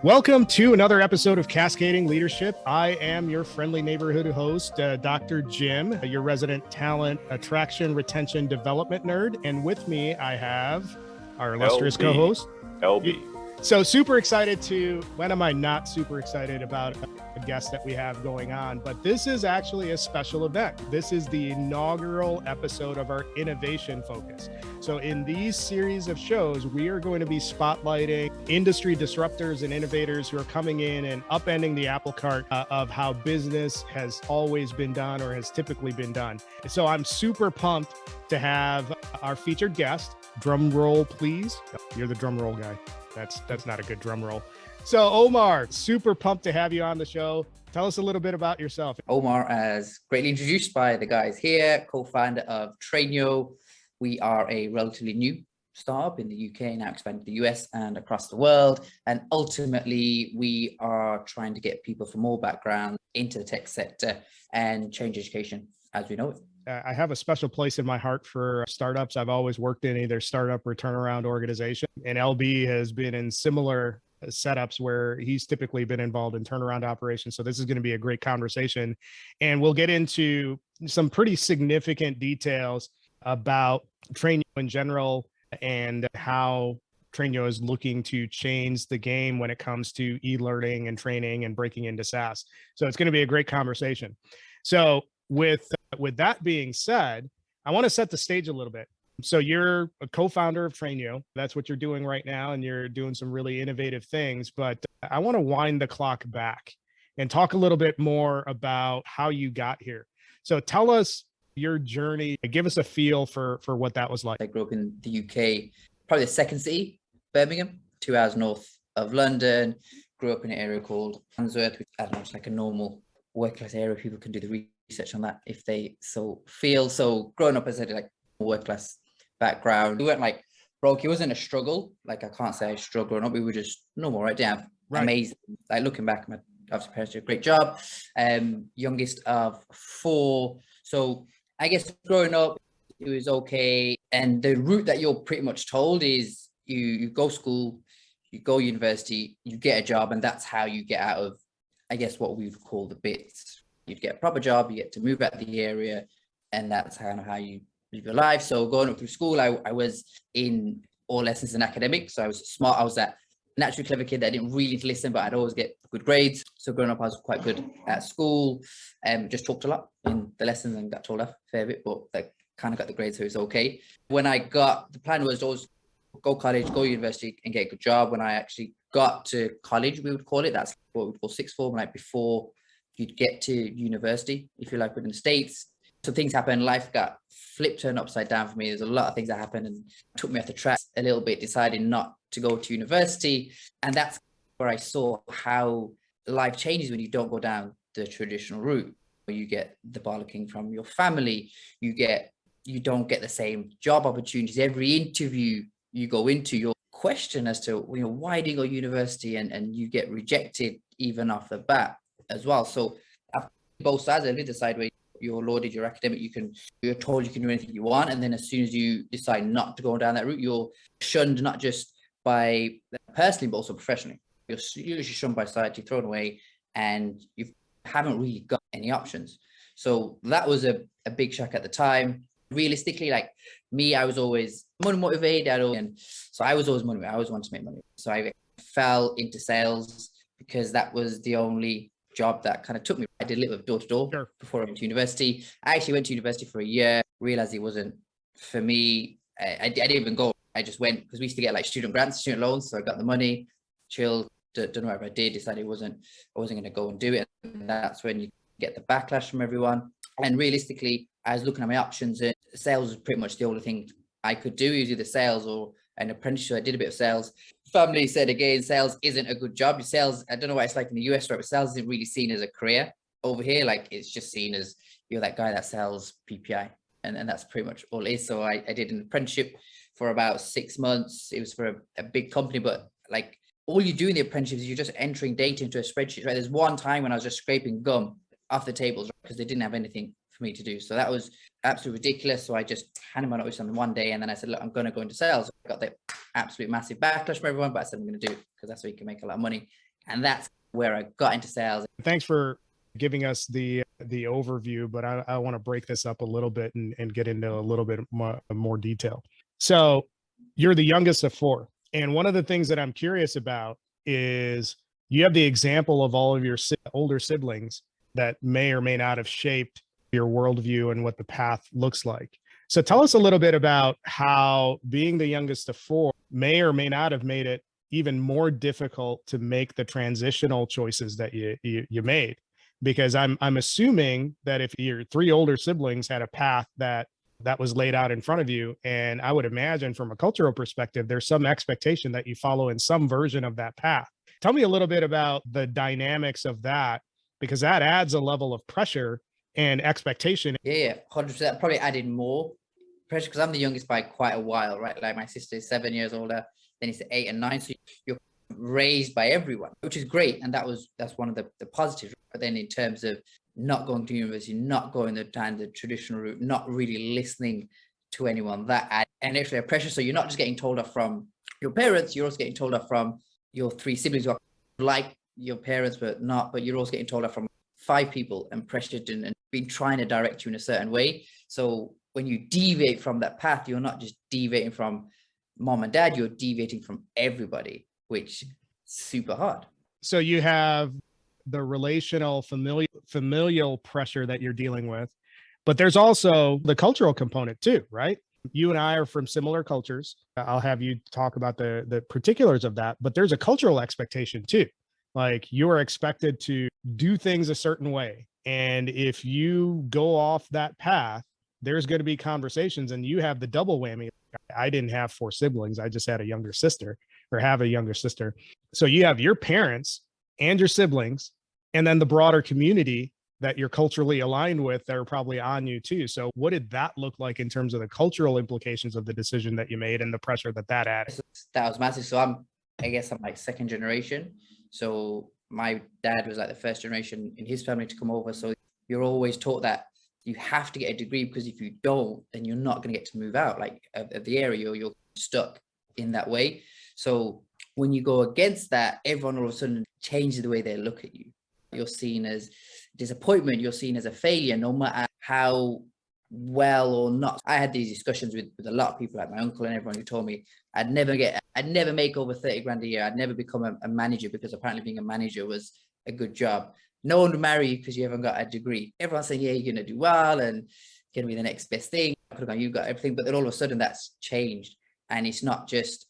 Welcome to another episode of Cascading Leadership. I am your friendly neighborhood host, Dr. Jim, your resident talent attraction, retention, development nerd. And with me, I have our illustrious co-host, LB. So super excited when am I not super excited about a guest that we have going on, but this is actually a special event. This is the inaugural episode of our innovation focus. So in these series of shows, we are going to be spotlighting industry disruptors and innovators who are coming in and upending the apple cart of how business has always been done or has typically been done. So I'm super pumped to have our featured guest. Drum roll, please. You're the drum roll guy. That's not a good drum roll. So Omar, super pumped to have you on the show. Tell us a little bit about yourself. Omar, as greatly introduced by the guys here, co-founder of TrainYo. We are a relatively new startup in the UK, now expanding to the US and across the world. And ultimately, we are trying to get people from all backgrounds into the tech sector and change education as we know it. I have a special place in my heart for startups. I've always worked in either startup or turnaround organization, and LB has been in similar setups where he's typically been involved in turnaround operations. So this is going to be a great conversation, and we'll get into some pretty significant details about TrainYo in general and how TrainYo is looking to change the game when it comes to e-learning and training and breaking into SaaS. So it's going to be a great conversation. So with that being said, I want to set the stage a little bit. So you're a co-founder of TrainYo. That's what you're doing right now, and you're doing some really innovative things. But I want to wind the clock back and talk a little bit more about how you got here. So tell us your journey. Give us a feel for what that was like. I grew up in the UK, probably the second city, Birmingham, 2 hours north of London. Grew up in an area called Wandsworth, which I don't know, it's like a normal work-class area. People can do the research on that if they so feel. So growing up as I did like work-class background, we weren't like broke. It wasn't a struggle. Like I can't say I struggled growing up. We were just normal, right? Yeah, right. Amazing. Like looking back, my obviously parents did a great job. Youngest of 4. So I guess growing up, it was okay. And the route that you're pretty much told is you go school, you go university, you get a job, and that's how you get out of, I guess, what we would call the bits. You'd get a proper job, you get to move out the area, and that's kind of how you live your life. So going up through school, I was in all lessons in academics. So I was smart. I was that naturally clever kid that didn't really listen, but I'd always get good grades. So growing up, I was quite good at school, just talked a lot in the lessons and got told off a fair bit, but like kind of got the grades, so it was okay. When I got, the plan was always go college, go university and get a good job. When I actually got to college, we would call it, that's what we would call sixth form, like before you'd get to university, if you like, within the States. So things happened, life got flipped, turned upside down for me. There's a lot of things that happened and took me off the track a little bit, deciding not to go to university. And that's where I saw how life changes when you don't go down the traditional route. You get the bollocking from your family, you don't get the same job opportunities. Every interview you go into, you're questioned as to, why do you go to university, and you get rejected even off the bat as well. So both sides, I did decide where you're lauded, you're academic, you're told you can do anything you want. And then as soon as you decide not to go down that route, you're shunned, not just by personally, but also professionally. You're usually shunned by society, thrown away, and you haven't really got any options. So that was a big shock at the time. Realistically, like me, I was always money motivated, and so I was always money. I always wanted to make money. So I fell into sales because that was the only job that kind of took me. I did a little bit of door-to-door before I went to university. I actually went to university for a year, realized it wasn't for me. I didn't even go. I just went because we used to get like student grants, student loans. So I got the money, chilled, don't know what I did, decided I wasn't going to go and do it. And that's when you get the backlash from everyone. And realistically, I was looking at my options, and sales was pretty much the only thing I could do. It was either sales or an apprenticeship. I did a bit of sales. Family said again, sales isn't a good job. Sales, I don't know what it's like in the US, right? But sales isn't really seen as a career over here. Like it's just seen as you're that guy that sells PPI, and that's pretty much all it is. So I did an apprenticeship for about 6 months. It was for a big company, but like all you do in the apprenticeship is you're just entering data into a spreadsheet, right? There's one time when I was just scraping gum off the tables because they didn't have anything for me to do. So that was absolutely ridiculous. So I just handed my notice on one day, and then I said, look, I'm going to go into sales. I got the absolute massive backlash from everyone, but I said, I'm going to do it because that's where you can make a lot of money And that's where I got into sales. Thanks for giving us the overview, but I want to break this up a little bit and get into a little bit more detail. So you're the youngest of four. And one of the things that I'm curious about is you have the example of all of your older siblings that may or may not have shaped your worldview and what the path looks like. So tell us a little bit about how being the youngest of four may or may not have made it even more difficult to make the transitional choices that you made. Because I'm assuming that if your three older siblings had a path that was laid out in front of you, and I would imagine from a cultural perspective, there's some expectation that you follow in some version of that path. Tell me a little bit about the dynamics of that, because that adds a level of pressure and expectation. Yeah, 100%. That probably added more pressure because I'm the youngest by quite a while, right? Like my sister is 7 years older, then it's 8 and 9. So you're raised by everyone, which is great. And that's one of the positives. But then in terms of not going to university, not going the traditional route, not really listening to anyone, that adds an extra pressure. So you're not just getting told off from your parents, you're also getting told off from your three siblings who are like your parents, but you're also getting told off from 5 people and pressured and been trying to direct you in a certain way. So when you deviate from that path, you're not just deviating from mom and dad, you're deviating from everybody, which is super hard. So you have the relational familial pressure that you're dealing with, but there's also the cultural component too, right? You and I are from similar cultures. I'll have you talk about the particulars of that, but there's a cultural expectation too. Like you are expected to do things a certain way. And if you go off that path, there's going to be conversations, and you have the double whammy. I didn't have 4 siblings. I just had a younger sister, or have a younger sister. So you have your parents and your siblings, and then the broader community that you're culturally aligned with that are probably on you too. So what did that look like in terms of the cultural implications of the decision that you made and the pressure that added? That was massive. So I'm like second generation. So my dad was like the first generation in his family to come over. So you're always taught that you have to get a degree, because if you don't, then you're not going to get to move out like of the area, you're stuck in that way. So when you go against that, everyone all of a sudden changes the way they look at you. You're seen as disappointment, you're seen as a failure, no matter how well or not. I had these discussions with a lot of people, like my uncle and everyone, who told me I'd never make over 30 grand a year. I'd never become a manager, because apparently being a manager was a good job. No one would marry you because you haven't got a degree. Everyone's saying, yeah, you're going to do well and going to be the next best thing. You've got everything. But then all of a sudden that's changed. And it's not just,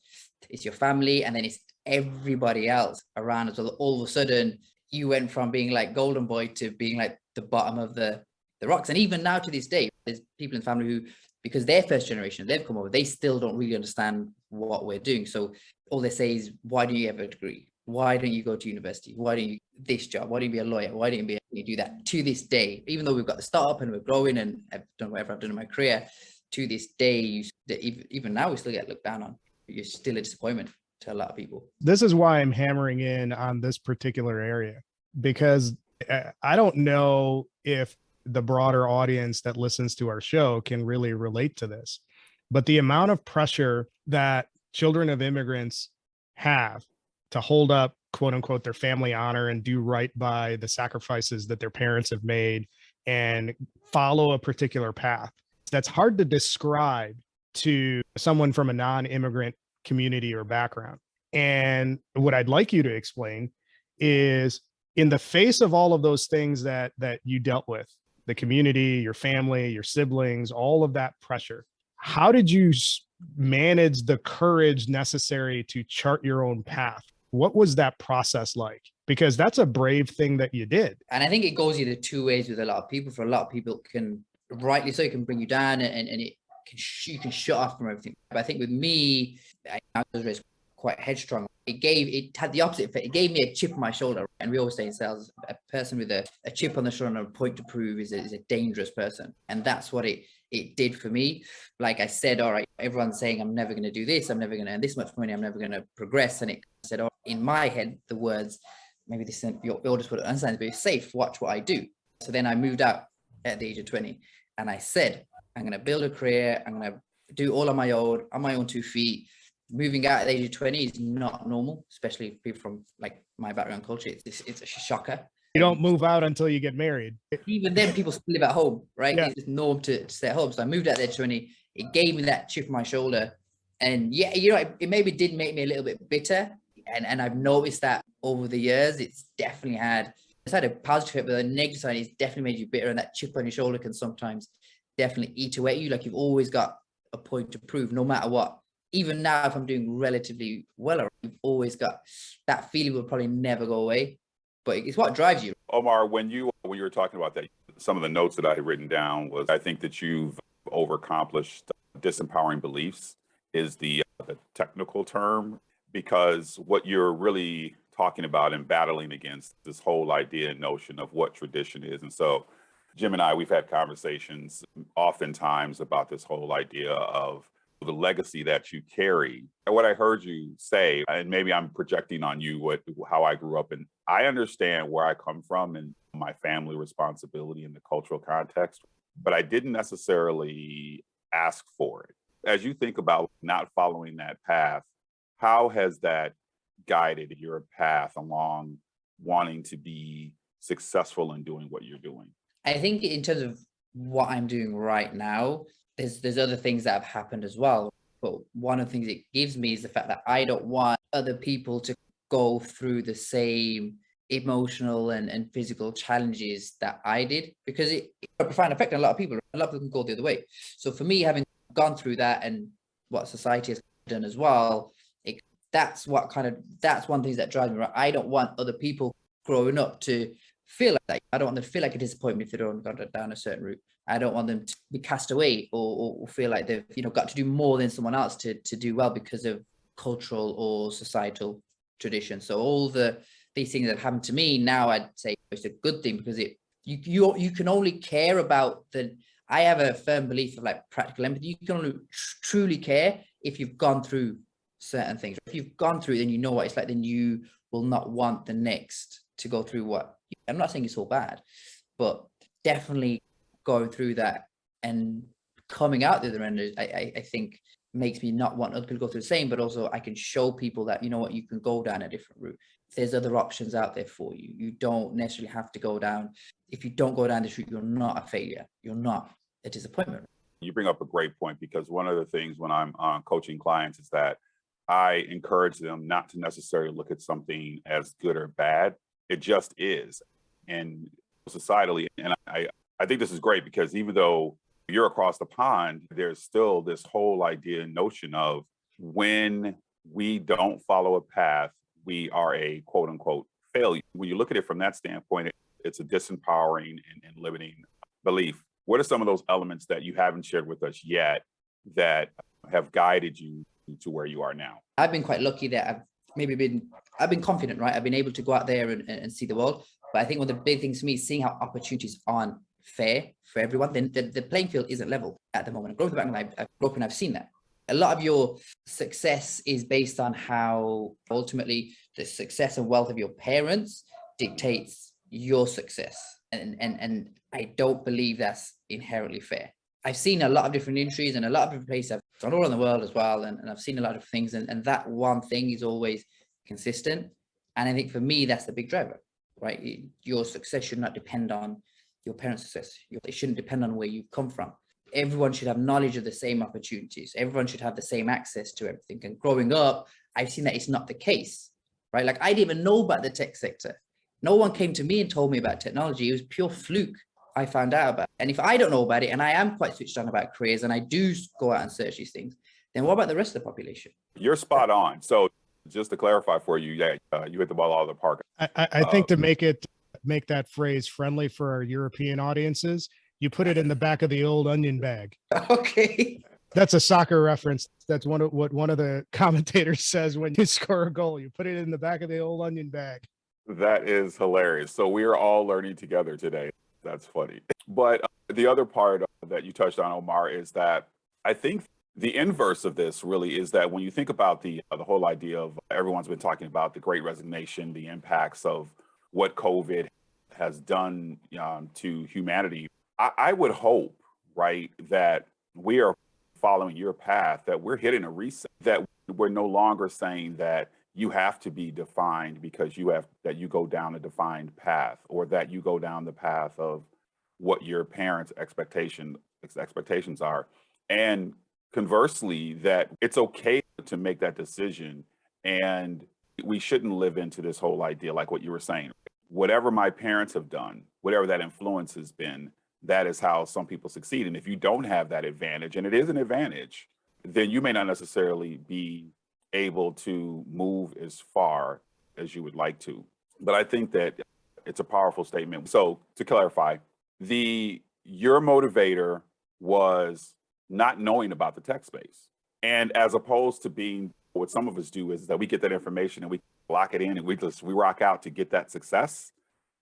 it's your family, and then it's everybody else around. So all of a sudden you went from being like golden boy to being like the bottom of the rocks. And even now to this day, there's people in the family who, because they're first generation, they've come over, they still don't really understand what we're doing. So all they say is, why do you have a degree? Why don't you go to university? Why don't you this job? Why don't you be a lawyer? Why don't you do that? To this day, even though we've got the startup and we're growing and I've done whatever I've done in my career, to this day, even now we still get looked down on. You're still a disappointment to a lot of people. This is why I'm hammering in on this particular area, because I don't know if the broader audience that listens to our show can really relate to this, but the amount of pressure that children of immigrants have to hold up, quote unquote, their family honor and do right by the sacrifices that their parents have made and follow a particular path, that's hard to describe to someone from a non-immigrant community or background. And what I'd like you to explain is, in the face of all of those things that you dealt with, the community, your family, your siblings, all of that pressure, how did you manage the courage necessary to chart your own path? What was that process like? Because that's a brave thing that you did. And I think it goes either 2 ways with a lot of people. For a lot of people, can rightly so, it can bring you down, and you can shut off from everything. But I think with me, I was raised quite headstrong. It had the opposite effect. It gave me a chip on my shoulder. And we always say in sales, a person with a chip on the shoulder and a point to prove is a dangerous person. And that's what it did for me. Like I said, all right, everyone's saying I'm never going to do this, I'm never going to earn this much money, I'm never going to progress. And it said, oh, in my head, the words, maybe this your audience would understand, but it's safe, watch what I do. So then I moved out at the age of 20, and I said, I'm going to build a career, I'm going to do all on my own 2 feet. moving out at the age of 20 is not normal, especially for people from like my background culture. It's a shocker. You don't move out until you get married. Even then, people still live at home, right? Yeah. It's norm to stay at home. So I moved out there at 20. It gave me that chip on my shoulder. And yeah, you know, it maybe did make me a little bit bitter. And I've noticed that over the years, it's definitely had a positive, but the negative side is definitely made you bitter. And that chip on your shoulder can sometimes definitely eat away at you. Like you've always got a point to prove, no matter what. Even now, if I'm doing relatively well, you've always got that feeling will probably never go away. But it's what drives you. Omar, when you were talking about that, some of the notes that I had written down was, I think that you've overaccomplished disempowering beliefs is the technical term, because what you're really talking about and battling against this whole idea and notion of what tradition is. And so Jim and I, we've had conversations oftentimes about this whole idea of the legacy that you carry. And what I heard you say, and maybe I'm projecting on you how I grew up, and I understand where I come from and my family responsibility in the cultural context, but I didn't necessarily ask for it. As you think about not following that path, how has that guided your path along wanting to be successful in doing what you're doing? I think in terms of what I'm doing right now, there's other things that have happened as well. But one of the things it gives me is the fact that I don't want other people to go through the same emotional and physical challenges that I did, because it had a profound effect on a lot of people. A lot of people can go the other way. So for me, having gone through that and what society has done as well, that's one thing that drives me. Right? I don't want other people growing up to feel like that. I don't want them to feel like a disappointment if they don't go down a certain route. I don't want them to be cast away or feel like they've got to do more than someone else to do well because of cultural or societal tradition. So all these things that happened to me now, I'd say it's a good thing, because you can only care about I have a firm belief of like practical empathy. You can only truly care if you've gone through certain things. If you've gone through it, then you know what it's like, then you will not want the next to go through what. I'm not saying it's all bad, but definitely going through that and coming out the other end, I think makes me not want other people to go through the same, but also I can show people that, you know what, you can go down a different route. There's other options out there for you. You don't necessarily have to go down. If you don't go down this route, you're not a failure. You're not a disappointment. You bring up a great point, because one of the things when I'm coaching clients is that I encourage them not to necessarily look at something as good or bad. It just is. And societally, and I think this is great, because even though you're across the pond, there's still this whole idea and notion of when we don't follow a path, we are a quote unquote failure. When you look at it from that standpoint, it's a disempowering and limiting belief. What are some of those elements that you haven't shared with us yet that have guided you to where you are now? I've been quite lucky that I've been confident, right? I've been able to go out there and see the world. But I think one of the big things for me is seeing how opportunities aren't fair for everyone. Then the playing field isn't level at the moment. I've grown up and I've seen that. A lot of your success is based on how ultimately the success and wealth of your parents dictates your success. And I don't believe that's inherently fair. I've seen a lot of different industries and a lot of different places. I've gone all around the world as well. And I've seen a lot of things. And that one thing is always consistent. And I think for me, that's the big driver, right? Your success should not depend on your parents' success. It shouldn't depend on where you've come from. Everyone should have knowledge of the same opportunities. Everyone should have the same access to everything. And growing up, I've seen that it's not the case, right? Like I didn't even know about the tech sector. No one came to me and told me about technology. It was pure fluke I found out about. And if I don't know about it, and I am quite switched on about careers, and I do go out and search these things, then what about the rest of the population? You're spot on. So just to clarify for you, you hit the ball out of the park. I think to make that phrase friendly for our European audiences, you put it in the back of the old onion bag. Okay. That's a soccer reference. That's what one of the commentators says when you score a goal. You put it in the back of the old onion bag. That is hilarious. So we are all learning together today. That's funny. But the other part that you touched on, Omar, is that I think the inverse of this really is that when you think about the whole idea of everyone's been talking about the Great Resignation, the impacts of what COVID has done to humanity, I would hope, right, that we are following your path, that we're hitting a reset, that we're no longer saying that you have to be defined because that you go down a defined path, or that you go down the path of what your parents' expectations are. And conversely, that it's okay to make that decision, and we shouldn't live into this whole idea, like what you were saying. Whatever my parents have done, whatever that influence has been, that is how some people succeed. And if you don't have that advantage, and it is an advantage, then you may not necessarily be able to move as far as you would like to. But I think that it's a powerful statement. So to clarify, your motivator was not knowing about the tech space. And as opposed to being, what some of us do is that we get that information and we lock it in and we rock out to get that success.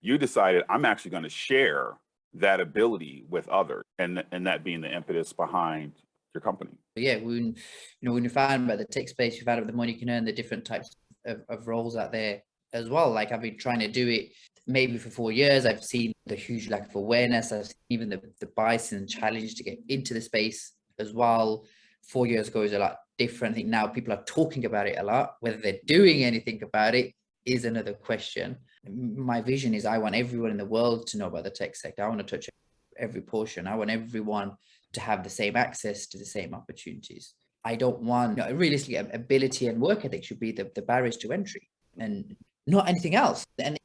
You decided, I'm actually going to share that ability with others, and that being the impetus behind your company. Yeah, when you find about the tech space, you find out the money you can earn, the different types of roles out there as well. Like, I've been trying to do it maybe for 4 years. I've seen the huge lack of awareness. I've seen even the bias and challenge to get into the space as well. 4 years ago is a lot different. I think now people are talking about it a lot. Whether they're doing anything about it is another question. My vision is I want everyone in the world to know about the tech sector. I want to touch every portion. I want everyone to have the same access to the same opportunities. I don't want, realistically, ability and work ethic should be the barriers to entry and not anything else. And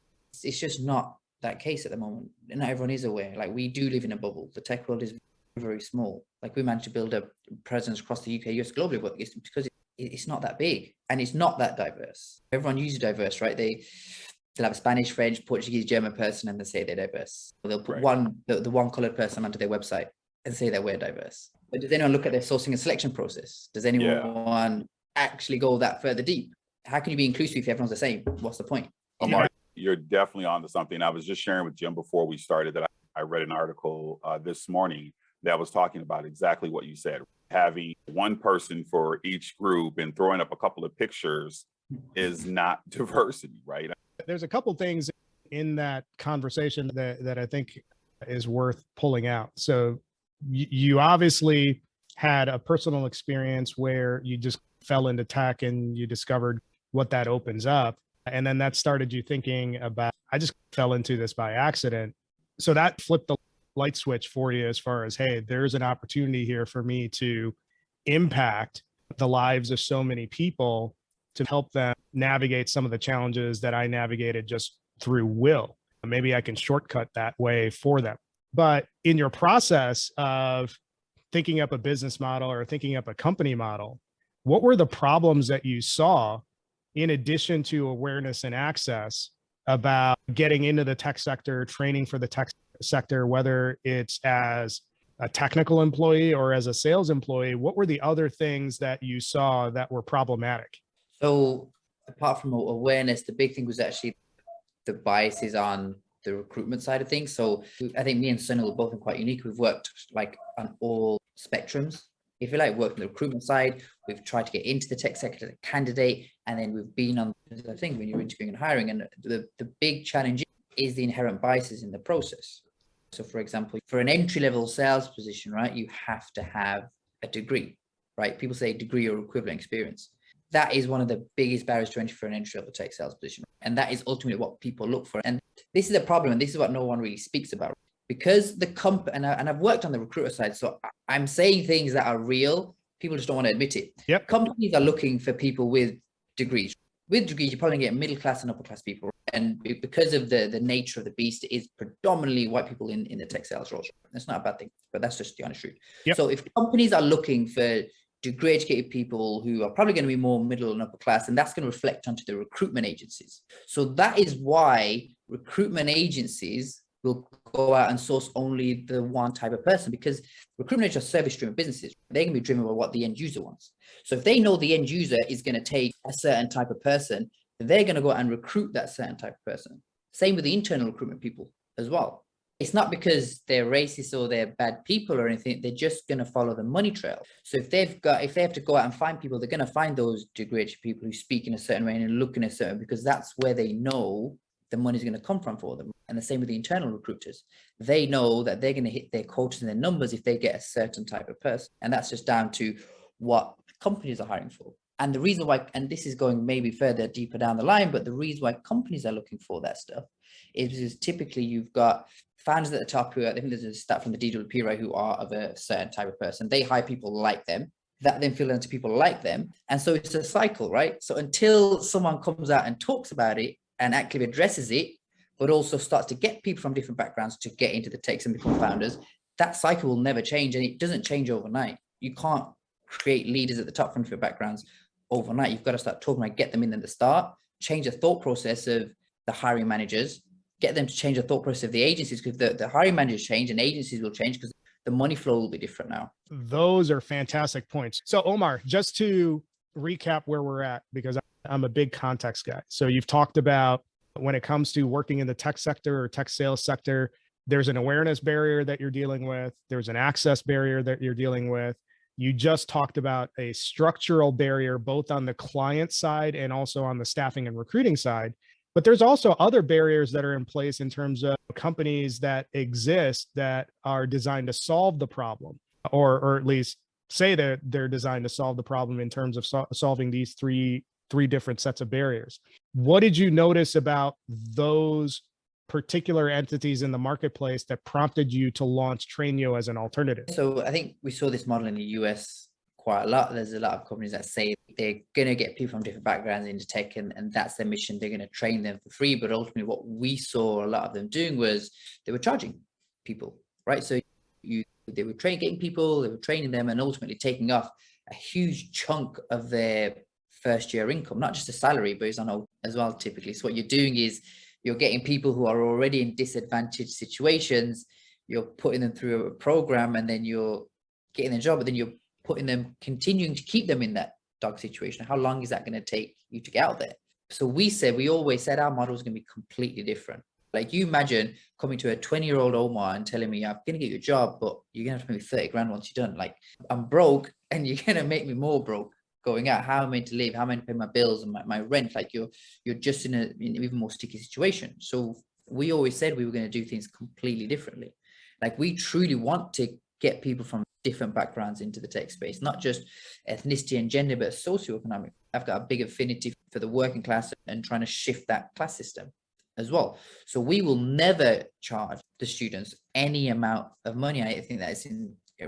it's just not that case at the moment. Not everyone is aware. Like, we do live in a bubble. The tech world is very small. Like, we managed to build a presence across the UK, US, globally, but it's because it's not that big and it's not that diverse. Everyone uses diverse, right? They'll have a Spanish, French, Portuguese, German person and they say they're diverse. Or they'll put the one colored person onto their website and say that we're diverse. But does anyone look at their sourcing and selection process? Does anyone actually go that further deep? How can you be inclusive if everyone's the same? What's the point? Omar, you're definitely onto something. I was just sharing with Jim before we started that I read an article this morning that was talking about exactly what you said. Having one person for each group and throwing up a couple of pictures is not diversity, right? There's a couple things in that conversation that I think is worth pulling out. So you obviously had a personal experience where you just fell into tech and you discovered what that opens up. And then that started you thinking about, I just fell into this by accident. So that flipped the light switch for you as far as, hey, there's an opportunity here for me to impact the lives of so many people, to help them navigate some of the challenges that I navigated just through will. Maybe I can shortcut that way for them. But in your process of thinking up a business model or thinking up a company model, what were the problems that you saw in addition to awareness and access about getting into the tech sector, training for the tech sector, whether it's as a technical employee or as a sales employee? What were the other things that you saw that were problematic? So apart from awareness, the big thing was actually the biases on the recruitment side of things. So I think me and Sunil are both quite unique. We've worked like on all spectrums. If you like, worked on the recruitment side, we've tried to get into the tech sector as a candidate, and then we've been on the thing when you're interviewing and hiring. And the big challenge is the inherent biases in the process. So for example, for an entry-level sales position, right, you have to have a degree, right? People say degree or equivalent experience. That is one of the biggest barriers to entry for an entry-level tech sales position. And that is ultimately what people look for. And this is a problem. And this is what no one really speaks about. Because the company, and I've worked on the recruiter side, so I'm saying things that are real. People just don't want to admit it. Yep. Companies are looking for people with degrees. With degrees, you're probably going to get middle class and upper class people. And because of the nature of the beast, it is predominantly white people in the tech sales roles. That's not a bad thing, but that's just the honest truth. Yep. So if companies are looking for degree educated people who are probably going to be more middle and upper class, and that's going to reflect onto the recruitment agencies. So that is why recruitment agencies will go out and source only the one type of person, because recruitment agents are service-driven businesses. They're going to be driven by what the end user wants. So if they know the end user is going to take a certain type of person, they're going to go out and recruit that certain type of person. Same with the internal recruitment people as well. It's not because they're racist or they're bad people or anything. They're just going to follow the money trail. So if they have to go out and find people, they're going to find those degree people who speak in a certain way and look in a certain, because that's where they know the money's going to come from for them. And the same with the internal recruiters. They know that they're going to hit their quotas and their numbers if they get a certain type of person. And that's just down to what companies are hiring for. And the reason why, and this is going maybe further deeper down the line, but the reason why companies are looking for that stuff is because typically you've got founders at the top who are, I think there's a stat from the DWP, right, who are of a certain type of person. They hire people like them, that then fill into people like them. And so it's a cycle, right? So until someone comes out and talks about it and actively addresses it, but also starts to get people from different backgrounds to get into the techs and become founders, that cycle will never change. And it doesn't change overnight. You can't create leaders at the top from different backgrounds overnight. You've got to start talking about, get them in at the start, change the thought process of the hiring managers, get them to change the thought process of the agencies, because the hiring managers change and agencies will change because the money flow will be different now. Those are fantastic points. So Omar, just to recap where we're at, because I'm a big context guy. So you've talked about when it comes to working in the tech sector or tech sales sector, there's an awareness barrier that you're dealing with. There's an access barrier that you're dealing with. You just talked about a structural barrier, both on the client side and also on the staffing and recruiting side. But there's also other barriers that are in place in terms of companies that exist that are designed to solve the problem, or at least say that they're designed to solve the problem in terms of solving these three different sets of barriers. What did you notice about those particular entities in the marketplace that prompted you to launch TrainYo as an alternative? So I think we saw this model in the US quite a lot. There's a lot of companies that say they're going to get people from different backgrounds into tech, and that's their mission. They're going to train them for free. But ultimately what we saw a lot of them doing was they were charging people, right? So they were getting people, they were training them, and ultimately taking off a huge chunk of their first year income, not just a salary, but it's on as well typically. So what you're doing is you're getting people who are already in disadvantaged situations, you're putting them through a program, and then you're getting their job, but then you're putting them, continuing to keep them in that dark situation. How long is that going to take you to get out there? So we always said our model is going to be completely different. Like, you imagine coming to a 20-year-old Omar and telling me, I'm going to get you a job, but you're going to have to pay me 30 grand once you're done. Like, I'm broke and you're going to make me more broke going out. How am I to live? How am I to pay my bills and my rent? Like, you're just in an even more sticky situation. So we always said we were going to do things completely differently. Like, we truly want to get people from different backgrounds into the tech space, not just ethnicity and gender, but socioeconomic. I've got a big affinity for the working class and trying to shift that class system as well. So we will never charge the students any amount of money. I think that is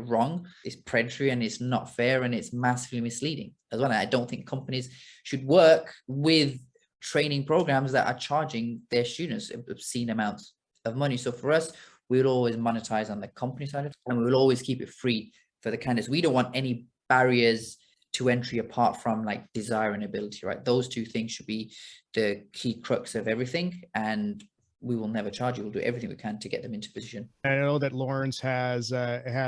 wrong, it's predatory, and it's not fair, and it's massively misleading as well. And I don't think companies should work with training programs that are charging their students obscene amounts of money. So for us, we will always monetize on the company side of it, and we will always keep it free for the candidates. We don't want any barriers to entry apart from like desire and ability, right? Those two things should be the key crux of everything, and we will never charge you. We'll do everything we can to get them into position. I know that Lawrence has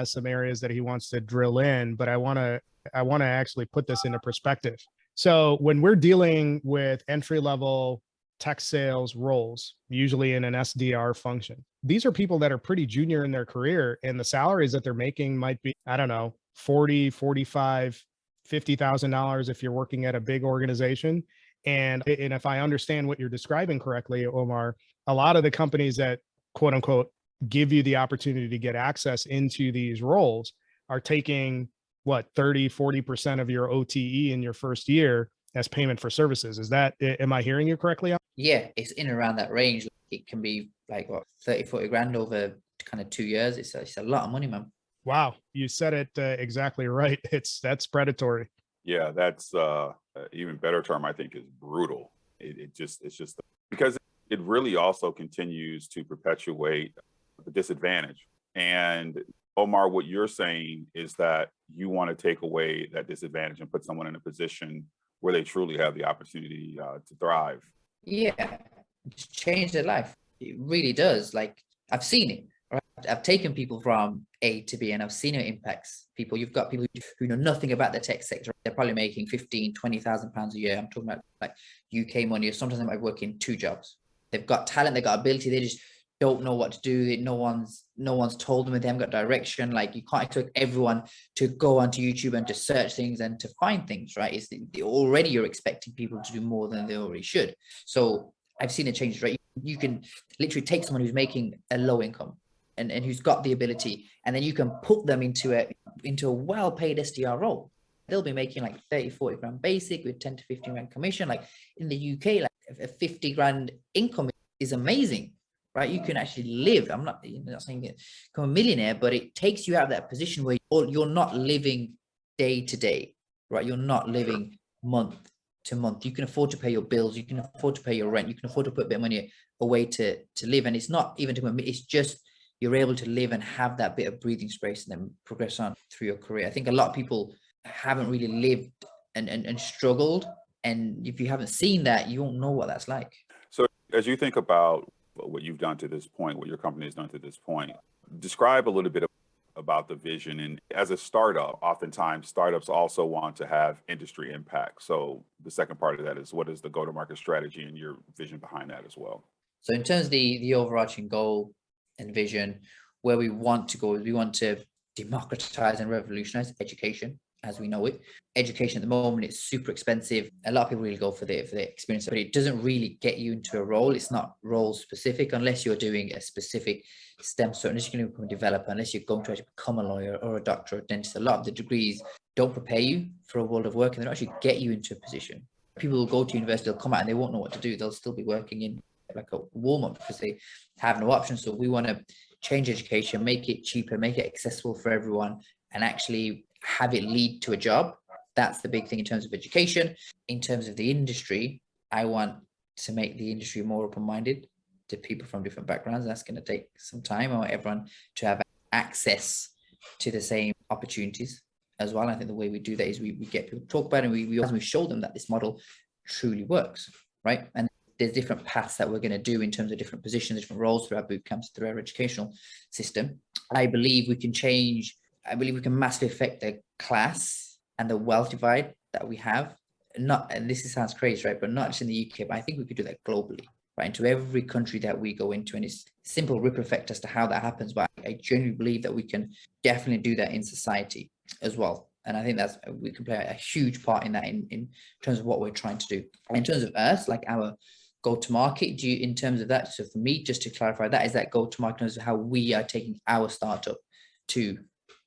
some areas that he wants to drill in, but I want to actually put this into perspective. So when we're dealing with entry-level tech sales roles, usually in an SDR function, these are people that are pretty junior in their career, and the salaries that they're making might be, I don't know, $40, $45, $50,000 if you're working at a big organization. And if I understand what you're describing correctly, Omar, a lot of the companies that quote unquote give you the opportunity to get access into these roles are taking what, 30, 40% of your OTE in your first year as payment for services. Is that, am I hearing you correctly? Yeah, it's in and around that range. It can be like what, 30, 40 grand over kind of 2 years. It's a lot of money, man. Wow, you said it exactly right. That's predatory. Yeah, that's even better term, I think, is brutal. It's just because it really also continues to perpetuate the disadvantage. And Omar, what you're saying is that you want to take away that disadvantage and put someone in a position where they truly have the opportunity to thrive. Yeah, just change their life. It really does. Like, I've seen it. Right? I've taken people from A to B, and I've seen it impacts people. You've got people who know nothing about the tech sector. They're probably making 15, 20,000 pounds a year. I'm talking about like UK money, or sometimes they might work in 2 jobs. They've got talent, they've got ability, they just don't know what to do. No one's told them, they haven't got direction. Like, you can't expect everyone to go onto YouTube and to search things and to find things, right? Already you're expecting people to do more than they already should. So I've seen it change, right? You can literally take someone who's making a low income and who's got the ability, and then you can put them into a well-paid SDR role. They'll be making like 30, 40 grand basic with 10 to 15 grand commission. Like in the UK, like a 50 grand income is amazing, right? You can actually live. I'm not saying become a millionaire, but it takes you out of that position where you're not living day to day, right? You're not living month to month. You can afford to pay your bills. You can afford to pay your rent. You can afford to put a bit of money away to live. And it's not even it's just you're able to live and have that bit of breathing space and then progress on through your career. I think a lot of people haven't really lived and struggled. And if you haven't seen that, you won't know what that's like. So as you think about what you've done to this point, what your company has done to this point, describe a little bit about the vision. And as a startup, oftentimes startups also want to have industry impact. So the second part of that is, what is the go-to-market strategy and your vision behind that as well? So in terms of the overarching goal and vision, where we want to go is we want to democratize and revolutionize education as we know it. Education at the moment is super expensive. A lot of people really go for the experience, but it doesn't really get you into a role. It's not role specific unless you're doing a specific STEM, so unless you're going to become a developer, unless you're going to actually become a lawyer or a doctor or a dentist. A lot of the degrees don't prepare you for a world of work, and they don't actually get you into a position. People will go to university, they'll come out and they won't know what to do. They'll still be working in like a Walmart because they have no option. So we want to change education, make it cheaper, make it accessible for everyone, and actually have it lead to a job. That's the big thing in terms of education. In terms of the industry, I want to make the industry more open-minded to people from different backgrounds. That's going to take some time. I want everyone to have access to the same opportunities as well. I think the way we do that is we get people to talk about it, and we show them that this model truly works, right? And there's different paths that we're going to do in terms of different positions, different roles through our boot camps, through our educational system. I believe we can massively affect the class and the wealth divide that we have. And this sounds crazy, right? But not just in the UK, but I think we could do that globally, right? Into every country that we go into. And it's simple ripple effect as to how that happens. But I genuinely believe that we can definitely do that in society as well. And I think we can play a huge part in that in terms of what we're trying to do. In terms of us, like our go-to-market, in terms of that, so for me, just to clarify, that is that go-to-market in terms of how we are taking our startup to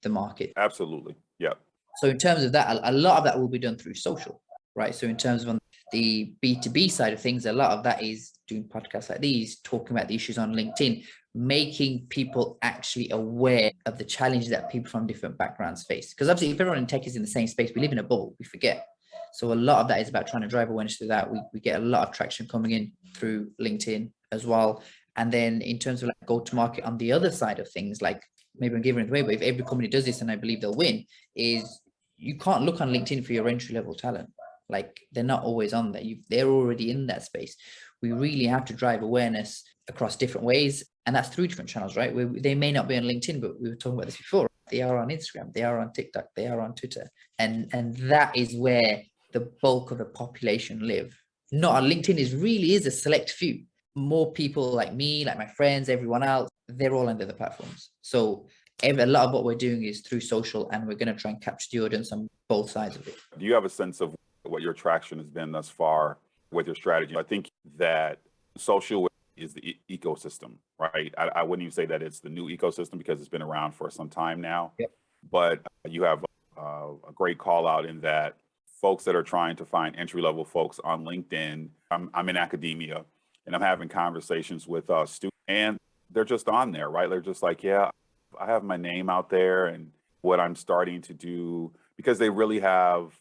the market. Absolutely. Yeah. So in terms of that, a lot of that will be done through social, right? So in terms of on the B2B side of things, a lot of that is doing podcasts like these, talking about the issues on LinkedIn, making people actually aware of the challenges that people from different backgrounds face. Because obviously, if everyone in tech is in the same space, we live in a bubble, we forget. So a lot of that is about trying to drive awareness through that. We get a lot of traction coming in through LinkedIn as well. And then in terms of like go-to-market on the other side of things, like maybe I'm giving it away, but if every company does this, and I believe they'll win, is you can't look on LinkedIn for your entry-level talent. Like they're not always on there. They're already in that space. We really have to drive awareness across different ways. And that's through different channels, right? They may not be on LinkedIn, but we were talking about this before. They are on Instagram, they are on TikTok, they are on Twitter. And that is where the bulk of the population live. Not on LinkedIn really is a select few. More people like me, like my friends, everyone else, they're all under the platforms. So a lot of what we're doing is through social, and we're going to try and capture the audience on both sides of it. Do you have a sense of what your traction has been thus far with your strategy? I think that social is the ecosystem, right? I wouldn't even say that it's the new ecosystem because it's been around for some time now. Yep. But you have a great call out in that folks that are trying to find entry-level folks on LinkedIn. I'm in academia, and I'm having conversations with students, and they're just on there, right? They're just like, yeah, I have my name out there and what I'm starting to do, because they really have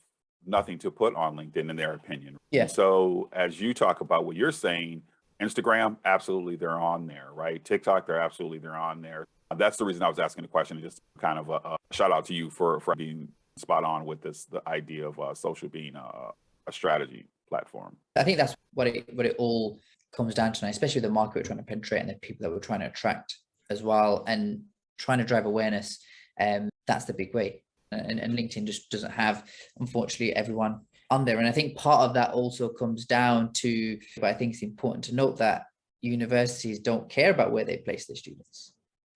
nothing to put on LinkedIn in their opinion. Yeah. And so as you talk about what you're saying, Instagram, absolutely, they're on there, right? TikTok, they're on there. That's the reason I was asking the question. Just kind of a shout out to you for being spot on with the idea of social being a strategy platform. I think that's what it all comes down to, especially the market we're trying to penetrate and the people that we're trying to attract as well, and trying to drive awareness. That's the big way. And LinkedIn just doesn't have, unfortunately, everyone on there. And I think part of that also comes down to, but I think it's important to note that universities don't care about where they place their students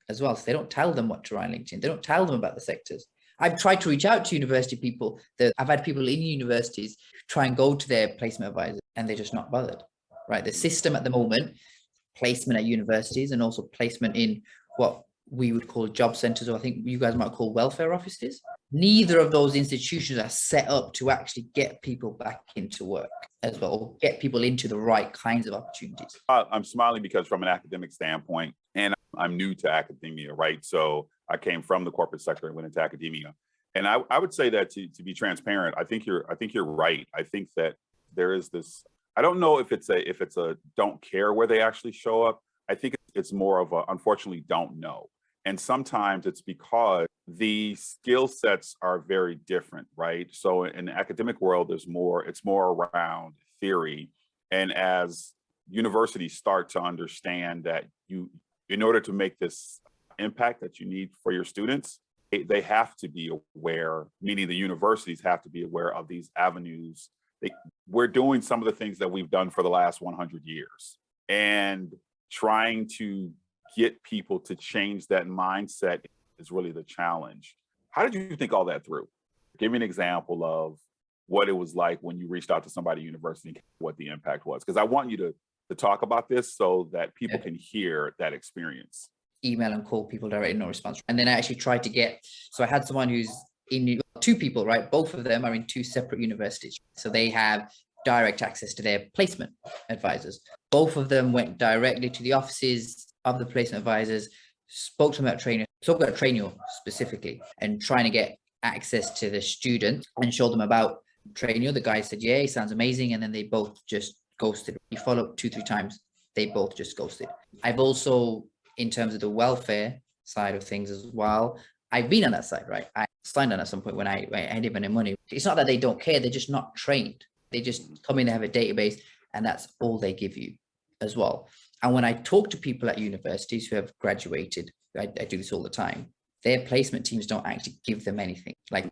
as well. So they don't tell them what to write on LinkedIn. They don't tell them about the sectors. I've tried to reach out to university people. I've had people in universities try and go to their placement advisor, and they're just not bothered, right? The system at the moment placement at universities and also placement in what we would call job centers, or I think you guys might call welfare offices. Neither of those institutions are set up to actually get people back into work as well, or get people into the right kinds of opportunities. I'm smiling because from an academic standpoint, and I'm new to academia, right? So I came from the corporate sector and went into academia. And I would say that to be transparent, I think you're right. I think that there is this, I don't know if it's a don't care where they actually show up. I think it's more of a, unfortunately, don't know. And sometimes it's because the skill sets are very different, right? So in the academic world, it's more around theory. And as universities start to understand that in order to make this impact that you need for your students, they have to be aware, meaning the universities have to be aware of these avenues. We're doing some of the things that we've done for the last 100 years, and trying to get people to change that mindset is really the challenge. How did you think all that through? Give me an example of what it was like when you reached out to somebody at university, what the impact was, because I want you to talk about this so that people can hear that experience. Email and call people directly, no response. And then I actually tried to get, so I had someone who's in, two people, right? Both of them are in two separate universities. So they have direct access to their placement advisors. Both of them went directly to the offices of the placement advisors, spoke to them about TrainYo specifically, and trying to get access to the student and show them about TrainYo. The guy said, yeah, it sounds amazing. And then they both just ghosted. You follow up 2-3 times, they both just ghosted. I've also, in terms of the welfare side of things as well, I've been on that side, right? I signed on at some point when I didn't have any money. It's not that they don't care, they're just not trained. They just come in, they have a database, and that's all they give you as well. And when I talk to people at universities who have graduated, I do this all the time, their placement teams don't actually give them anything. Like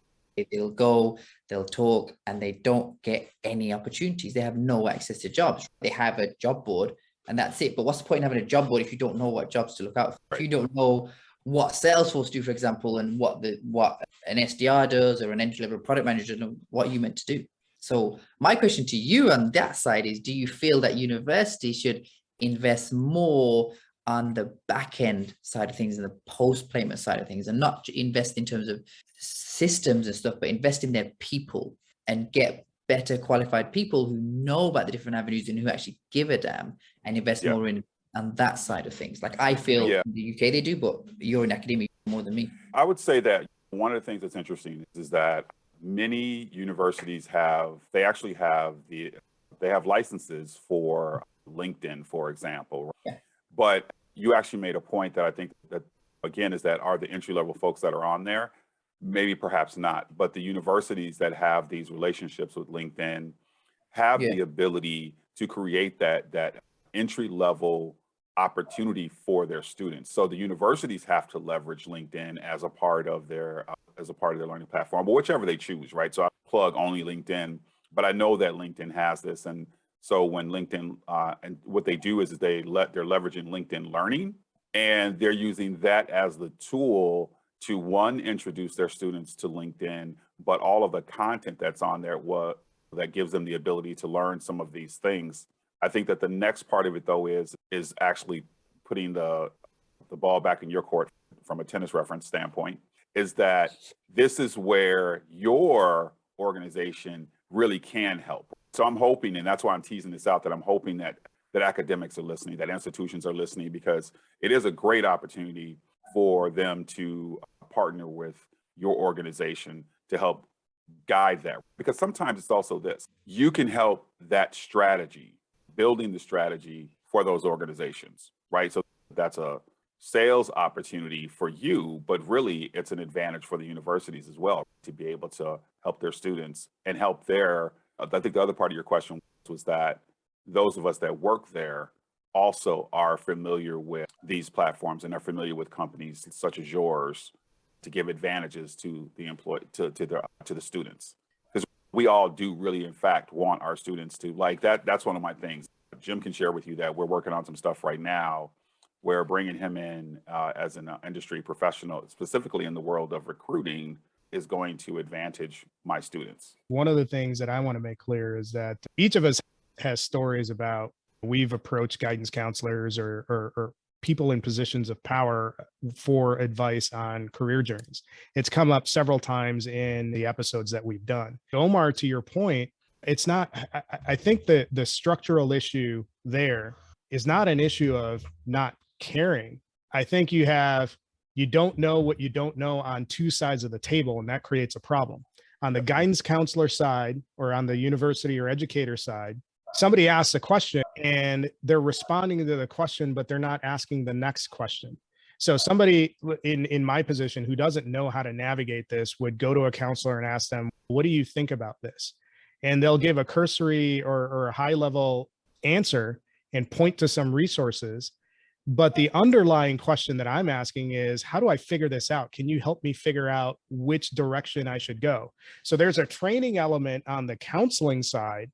they'll go, they'll talk, and they don't get any opportunities. They have no access to jobs. They have a job board and that's it. But what's the point in having a job board if you don't know what jobs to look out for? Right. If you don't know what Salesforce do, for example, and what an SDR does, or an entry-level product manager, and what you meant to do. So my question to you on that side is, do you feel that universities should invest more on the back end side of things and the post-placement side of things, and not invest in terms of systems and stuff, but invest in their people and get better qualified people who know about the different avenues and who actually give a damn, and invest more in on that side of things? Like I feel in the UK they do, but you're in academia more than me. I would say that one of the things that's interesting is that many universities have licenses for LinkedIn, for example. Right? Yeah. But you actually made a point that I think that, again, is that are the entry-level folks that are on there? Maybe perhaps not, but the universities that have these relationships with LinkedIn have the ability to create that entry-level opportunity for their students. So the universities have to leverage LinkedIn as a part of their learning platform, or whichever they choose, right? So I plug only LinkedIn, but I know that LinkedIn has this. And so when LinkedIn, and what they do is they're leveraging LinkedIn Learning, and they're using that as the tool to, one, introduce their students to LinkedIn, but all of the content that's on there, that gives them the ability to learn some of these things. I think that the next part of it, though, is actually putting the ball back in your court from a tennis reference standpoint, is that this is where your organization really can help. So I'm hoping, and that's why I'm teasing this out, that I'm hoping that academics are listening, that institutions are listening, because it is a great opportunity for them to partner with your organization to help guide that. Because sometimes it's also this, you can help that strategy, building the strategy for those organizations, right? So that's a sales opportunity for you, but really it's an advantage for the universities as well to be able to help their students and help I think the other part of your question was that those of us that work there also are familiar with these platforms and are familiar with companies such as yours to give advantages to the students. Because we all do really, in fact, want our students to like that. That's one of my things. Jim can share with you that we're working on some stuff right now. We're bringing him in as an industry professional, specifically in the world of recruiting, is going to advantage my students. One of the things that I want to make clear is that each of us has stories about we've approached guidance counselors or people in positions of power for advice on career journeys. It's come up several times in the episodes that we've done. Omar, to your point, it's not, I think that the structural issue there is not an issue of not caring. I think you don't know what you don't know on two sides of the table, and that creates a problem. On the guidance counselor side, or on the university or educator side, somebody asks a question and they're responding to the question, but they're not asking the next question. So somebody in my position who doesn't know how to navigate this would go to a counselor and ask them, what do you think about this? And they'll give a cursory or a high level answer and point to some resources. But the underlying question that I'm asking is, how do I figure this out? Can you help me figure out which direction I should go? So there's a training element on the counseling side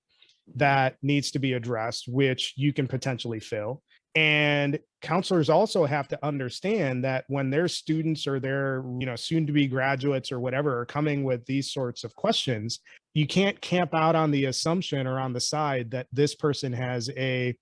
that needs to be addressed, which you can potentially fill. And counselors also have to understand that when their students or their, soon to be graduates or whatever are coming with these sorts of questions, you can't camp out on the assumption or on the side that this person has a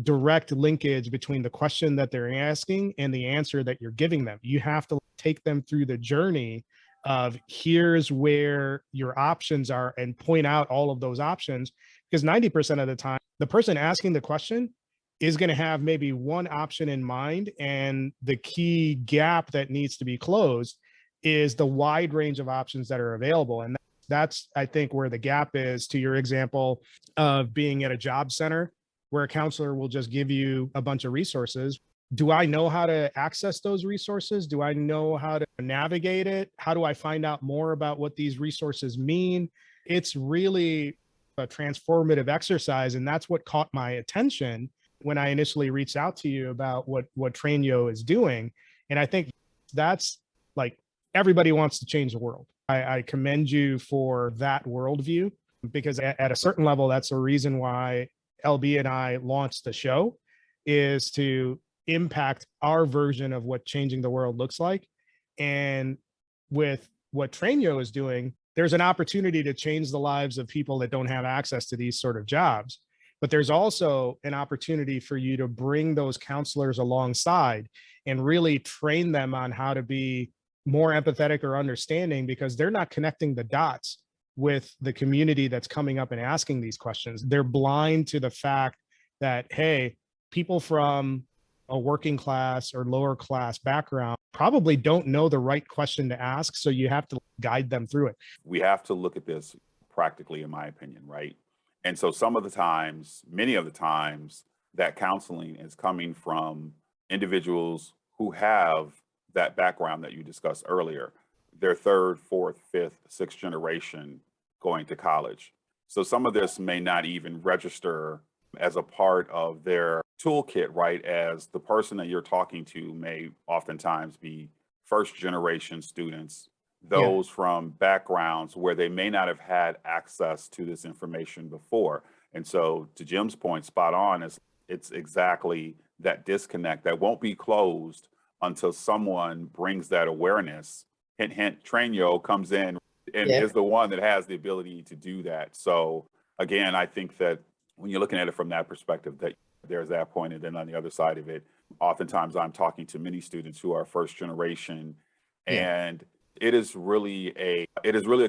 direct linkage between the question that they're asking and the answer that you're giving them. You have to take them through the journey of here's where your options are and point out all of those options. Because 90% of the time, the person asking the question is going to have maybe one option in mind. And the key gap that needs to be closed is the wide range of options that are available. And that's, I think, where the gap is to your example of being at a job center where a counselor will just give you a bunch of resources. Do I know how to access those resources? Do I know how to navigate it? How do I find out more about what these resources mean? It's really a transformative exercise. And that's what caught my attention when I initially reached out to you about what TrainYo is doing. And I think that's like, everybody wants to change the world. I commend you for that worldview, because at a certain level, that's the reason why LB and I launched the show, is to impact our version of what changing the world looks like. And with what TrainYo is doing, there's an opportunity to change the lives of people that don't have access to these sort of jobs. But there's also an opportunity for you to bring those counselors alongside and really train them on how to be more empathetic or understanding, because they're not connecting the dots with the community that's coming up and asking these questions. They're blind to the fact that, hey, people from a working class or lower class background probably don't know the right question to ask. So you have to guide them through it. We have to look at this practically, in my opinion, right? And so some of the times, many of the times, that counseling is coming from individuals who have that background that you discussed earlier. They're third, fourth, fifth, sixth generation going to college. So some of this may not even register as a part of their toolkit, right? As the person that you're talking to may oftentimes be first generation students, those from backgrounds where they may not have had access to this information before. And so to Jim's point, spot on, is it's exactly that disconnect that won't be closed until someone brings that awareness. Hint, hint, TrainYo comes in and is the one that has the ability to do that. So again, I think that when you're looking at it from that perspective, that there's that point. And then on the other side of it, oftentimes I'm talking to many students who are first generation, and it is really a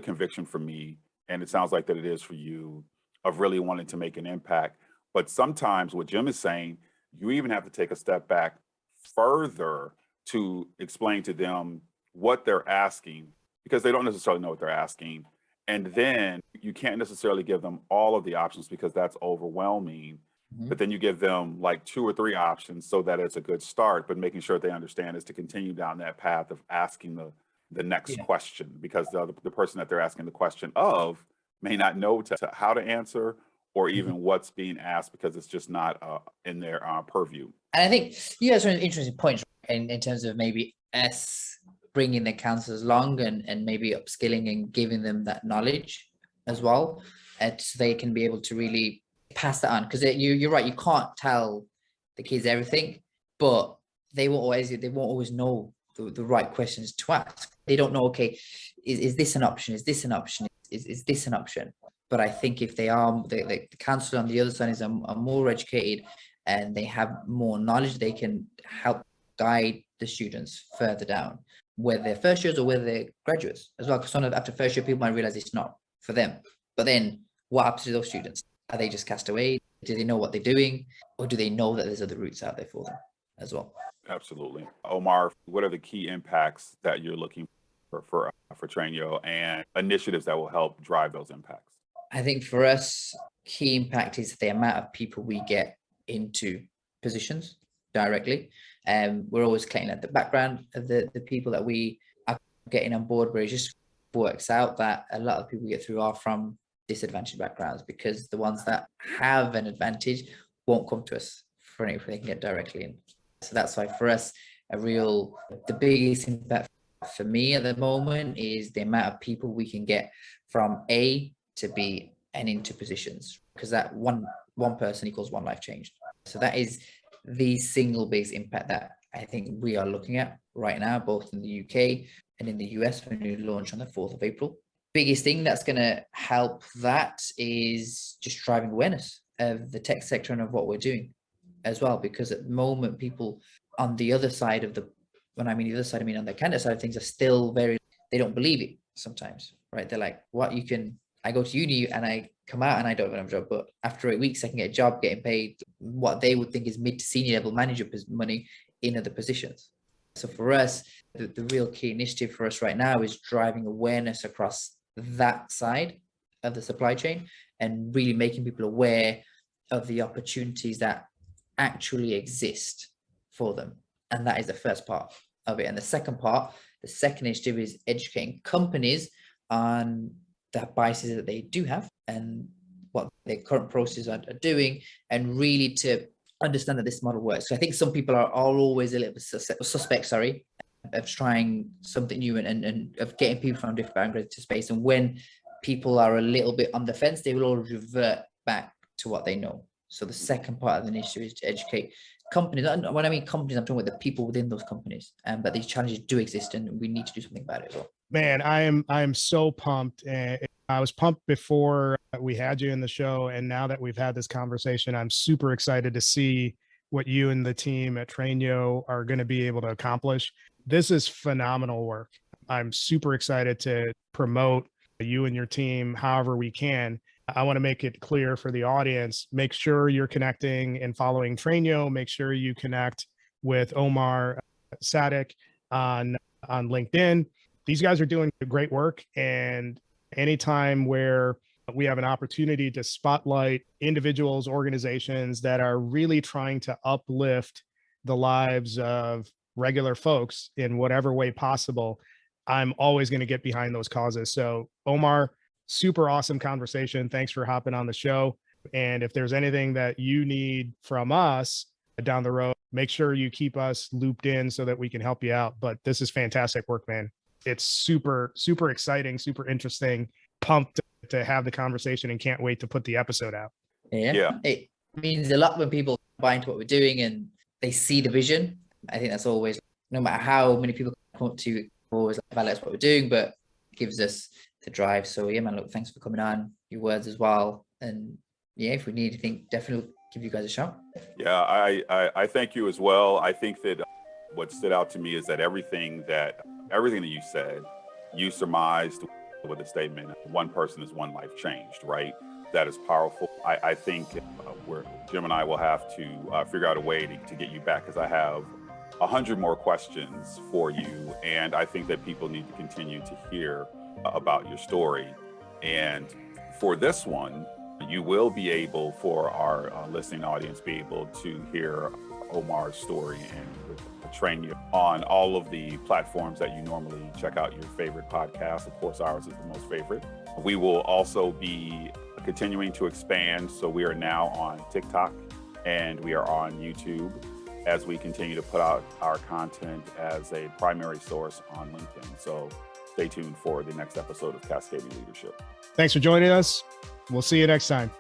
conviction for me, and it sounds like that it is for you, of really wanting to make an impact. But sometimes what Jim is saying, you even have to take a step back further to explain to them what they're asking, because they don't necessarily know what they're asking. And then you can't necessarily give them all of the options because that's overwhelming. But then you give them like 2 or 3 options so that it's a good start, but making sure they understand is to continue down that path of asking the next question, because the person that they're asking the question of may not know how to answer, or even what's being asked, because it's just not in their purview. And I think you guys are an interesting point in terms of maybe us bringing the counselors along and maybe upskilling and giving them that knowledge as well, so they can be able to really pass that on. Because you're right, you can't tell the kids everything, but they won't always know the right questions to ask. They don't know, okay, is this an option? Is this an option? Is this an option? But I think if they are, the council on the other side are more educated and they have more knowledge, they can help guide the students further down, whether they're first years or whether they're graduates as well. Because sometimes after first year, people might realize it's not for them. But then what happens to those students? Are they just cast away? Do they know what they're doing? Or do they know that there's other routes out there for them as well? Absolutely. Omar, what are the key impacts that you're looking for TrainYo and initiatives that will help drive those impacts? I think for us, key impact is the amount of people we get into positions directly. We're always collecting at the background of the people that we are getting on board, where it just works out that a lot of people we get through are from disadvantaged backgrounds, because the ones that have an advantage won't come to us for anything they can get directly in. So that's why for us, the biggest impact for me at the moment is the amount of people we can get from A to B and into positions, because that one person equals one life changed. So that is the single biggest impact that I think we are looking at right now, both in the UK and in the US when we launch on the 4th of April. Biggest thing that's going to help that is just driving awareness of the tech sector and of what we're doing as well, because at the moment people on the other side of when I mean the other side, I mean on the candidate side of things, are still they don't believe it sometimes, right? They're like, I go to uni and I come out and I don't have a job, but after 8 weeks I can get a job getting paid what they would think is mid to senior level manager money in other positions. So for us, the real key initiative for us right now is driving awareness across that side of the supply chain and really making people aware of the opportunities that actually exist for them. And that is the first part of it. And the second initiative is educating companies on the biases that they do have and what their current processes are doing, and really to understand that this model works. So I think some people are always a little bit suspect, of trying something new and of getting people from different backgrounds to space. And when people are a little bit on the fence, they will all revert back to what they know. So the second part of the initiative is to educate companies. When I mean companies, I'm talking about the people within those companies. But these challenges do exist, and we need to do something about it as well. Man, I am so pumped. And I was pumped before we had you in the show, and now that we've had this conversation, I'm super excited to see what you and the team at TrainYo are going to be able to accomplish. This is phenomenal work. I'm super excited to promote you and your team however we can. I want to make it clear for the audience, make sure you're connecting and following TrainYo. Make sure you connect with Omar Sadik on LinkedIn. These guys are doing great work, and anytime where we have an opportunity to spotlight individuals, organizations that are really trying to uplift the lives of regular folks in whatever way possible, I'm always going to get behind those causes. So Omar, super awesome conversation. Thanks for hopping on the show. And if there's anything that you need from us down the road, make sure you keep us looped in so that we can help you out. But this is fantastic work, man. It's super, super exciting, super interesting, pumped to have the conversation, and can't wait to put the episode out. Yeah. It means a lot when people buy into what we're doing and they see the vision. I think that's always, no matter how many people come up to, always validates what we're doing, but gives us the drive. So yeah, man, look, thanks for coming on, your words as well. And yeah, if we need anything, definitely give you guys a shout. Yeah, I thank you as well. I think that what stood out to me is that everything that you said, you surmised with a statement, one person is one life changed, right? That is powerful. I think Jim and I will have to figure out a way to get you back, because I have 100 more questions for you. And I think that people need to continue to hear about your story. And for this one, you will be able, for our listening audience, be able to hear Omar's story and TrainYo on all of the platforms that you normally check out your favorite podcast. Of course, ours is the most favorite. We will also be continuing to expand. So we are now on TikTok and we are on YouTube as we continue to put out our content as a primary source on LinkedIn. So stay tuned for the next episode of Cascading Leadership. Thanks for joining us. We'll see you next time.